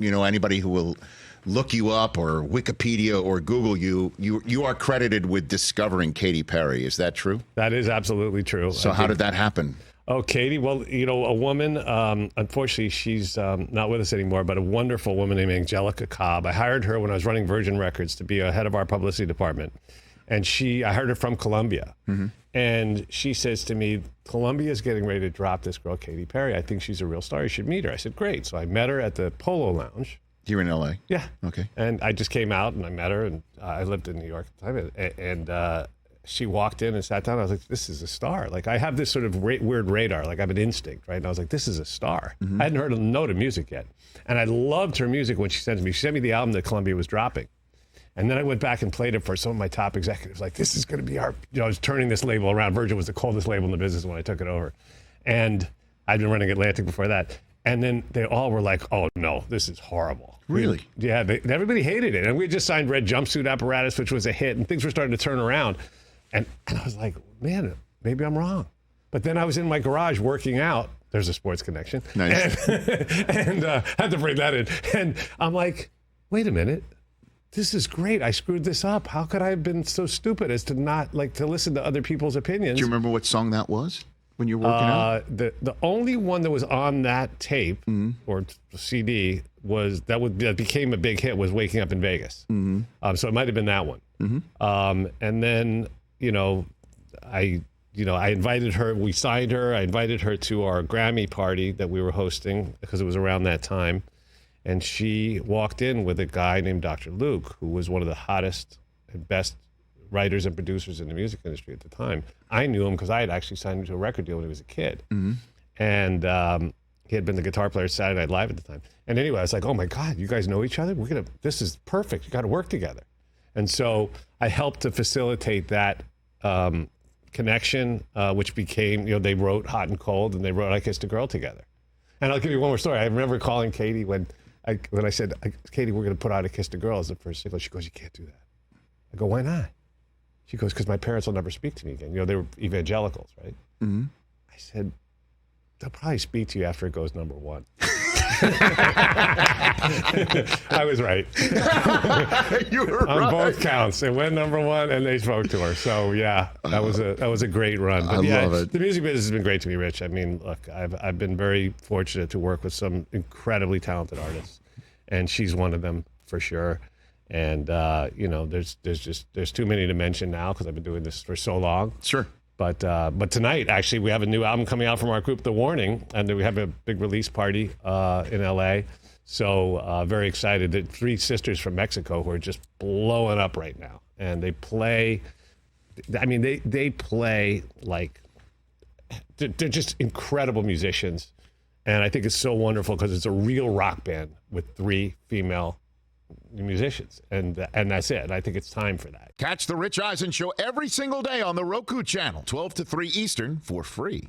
anybody who will look you up or Wikipedia or Google you are credited with discovering Katy Perry. Is that true? That is absolutely true. So how did that happen? Oh, Katy. Well, a woman, unfortunately, she's not with us anymore, but a wonderful woman named Angelica Cobb. I hired her when I was running Virgin Records to be a head of our publicity department. And I heard her from Columbia. Mm-hmm. And she says to me, Columbia is getting ready to drop this girl, Katy Perry. I think she's a real star. You should meet her. I said, great. So I met her at the Polo Lounge. Here in L.A.? Yeah. Okay. And I just came out and I met her, and I lived in New York at the time. And she walked in and sat down. I was like, this is a star. Like, I have this sort of weird radar. Like, I have an instinct, right? And I was like, this is a star. Mm-hmm. I hadn't heard a note of music yet. And I loved her music when she sent me. She sent me the album that Columbia was dropping. And then I went back and played it for some of my top executives. Like, this is going to be our, I was turning this label around. Virgin was the coldest label in the business when I took it over. And I'd been running Atlantic before that. And then they all were like, oh, no, this is horrible. Really? Yeah, everybody hated it. And we just signed Red Jumpsuit Apparatus, which was a hit, and things were starting to turn around. And I was like, man, maybe I'm wrong. But then I was in my garage working out. There's a sports connection. Nice. And had to bring that in. And I'm like, wait a minute. This is great. I screwed this up. How could I have been so stupid as to not to listen to other people's opinions? Do you remember what song that was when you were working out? The only one that was on that tape or CD that became a big hit was "Waking Up in Vegas." Mm-hmm. So it might have been that one. Mm-hmm. And then I invited her. We signed her. I invited her to our Grammy party that we were hosting because it was around that time. And she walked in with a guy named Dr. Luke, who was one of the hottest and best writers and producers in the music industry at the time. I knew him because I had actually signed him to a record deal when he was a kid. Mm-hmm. And he had been the guitar player at Saturday Night Live at the time. And anyway, I was like, oh my God, you guys know each other? This is perfect. You got to work together. And so I helped to facilitate that connection, which became, they wrote Hot and Cold and they wrote I Kissed a Girl together. And I'll give you one more story. I remember calling Katy when I said, Katy, we're going to put out I Kissed a Girl as the first single. She goes, you can't do that. I go, why not? She goes, because my parents will never speak to me again. They were evangelicals, right? Mm-hmm. I said, they'll probably speak to you after it goes number one. I was right. You were on right. both counts. It went number one, and they spoke to her. So yeah, that was a great run. But I love it. The music business has been great to me, Rich. I mean, look, I've been very fortunate to work with some incredibly talented artists, and she's one of them for sure. And there's too many to mention now because I've been doing this for so long. Sure. But tonight, actually, we have a new album coming out from our group, The Warning, and then we have a big release party in L.A. So very excited. The three sisters from Mexico who are just blowing up right now. And they play, they play like, they're just incredible musicians. And I think it's so wonderful because it's a real rock band with three female musicians, and that's it. And I think it's time for that. Catch the Rich Eisen Show every single day on the Roku channel, 12 to 3 Eastern, for free.